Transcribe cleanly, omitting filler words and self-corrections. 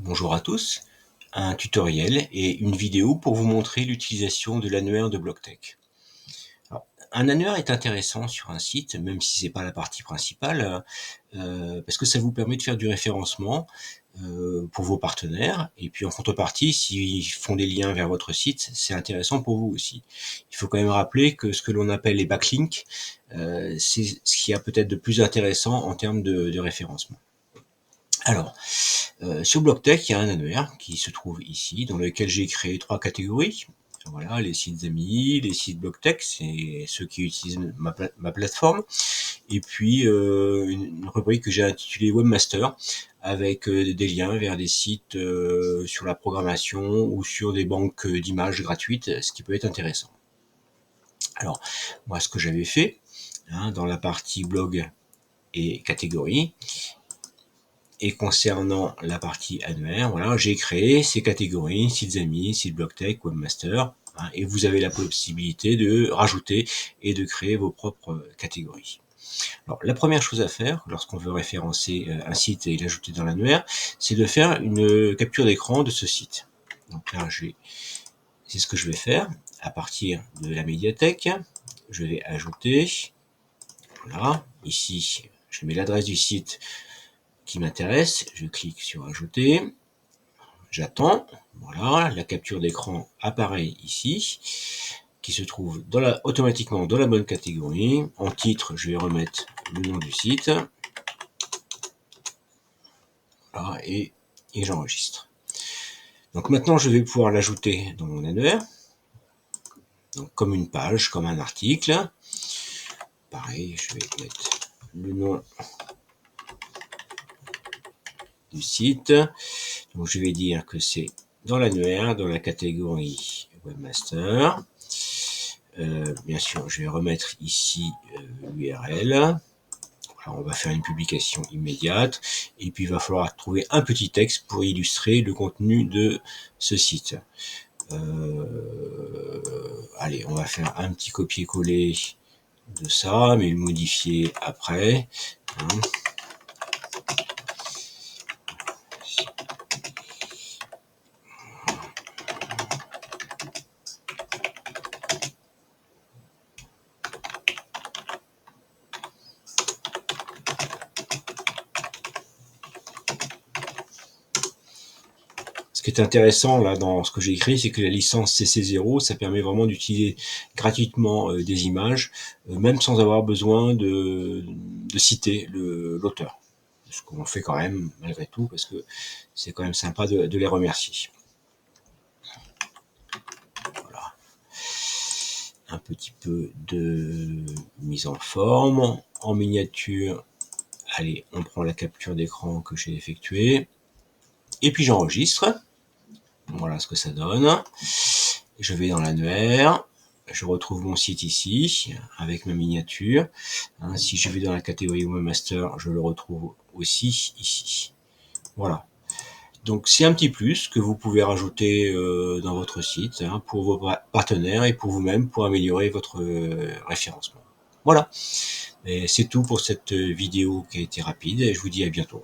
Bonjour à tous, un tutoriel et une vidéo pour vous montrer l'utilisation de l'annuaire de BlockTech. Alors, un annuaire est intéressant sur un site, même si c'est pas la partie principale, parce que ça vous permet de faire du référencement pour vos partenaires, et puis en contrepartie, s'ils font des liens vers votre site, c'est intéressant pour vous aussi. Il faut quand même rappeler que ce que l'on appelle les backlinks, c'est ce qu'il y a peut-être de plus intéressant en termes de référencement. Alors, sur BlockTech, il y a un annuaire qui se trouve ici, dans lequel j'ai créé 3 catégories. Voilà, les sites amis, les sites BlockTech, c'est ceux qui utilisent ma plateforme. Et puis, une rubrique que j'ai intitulée Webmaster, avec des liens vers des sites sur la programmation ou sur des banques d'images gratuites, ce qui peut être intéressant. Alors, moi, ce que j'avais fait, dans la partie blog et catégories, et concernant la partie annuaire, voilà, j'ai créé ces catégories, sites amis, sites BlockTech, Webmaster, et vous avez la possibilité de rajouter et de créer vos propres catégories. Alors, la première chose à faire lorsqu'on veut référencer un site et l'ajouter dans l'annuaire, c'est de faire une capture d'écran de ce site. Donc là, c'est ce que je vais faire à partir de la médiathèque. Je vais ajouter, voilà, ici, je mets l'adresse du site qui m'intéresse, je clique sur ajouter, j'attends, voilà, la capture d'écran apparaît ici, qui se trouve automatiquement dans la bonne catégorie. En titre, je vais remettre le nom du site, voilà, et j'enregistre. Donc maintenant, je vais pouvoir l'ajouter dans mon annuaire, donc comme une page, comme un article. Pareil, je vais mettre le nom du site. Donc je vais dire que c'est dans l'annuaire, dans la catégorie Webmaster. Bien sûr, je vais remettre ici l'URL. Voilà, on va faire une publication immédiate. Et puis, il va falloir trouver un petit texte pour illustrer le contenu de ce site. Allez, on va faire un petit copier-coller de ça, mais le modifier après. Ce qui est intéressant là dans ce que j'ai écrit, c'est que la licence CC0, ça permet vraiment d'utiliser gratuitement des images, même sans avoir besoin de citer l'auteur. Ce qu'on fait quand même malgré tout, parce que c'est quand même sympa de les remercier. Voilà. Un petit peu de mise en forme. En miniature, allez, on prend la capture d'écran que j'ai effectuée. Et puis j'enregistre. Voilà ce que ça donne. Je vais dans l'annuaire. Je retrouve mon site ici, avec ma miniature. Si je vais dans la catégorie Webmaster, je le retrouve aussi ici. Voilà. Donc c'est un petit plus que vous pouvez rajouter dans votre site pour vos partenaires et pour vous-même pour améliorer votre référencement. Voilà. Et c'est tout pour cette vidéo qui a été rapide et je vous dis à bientôt.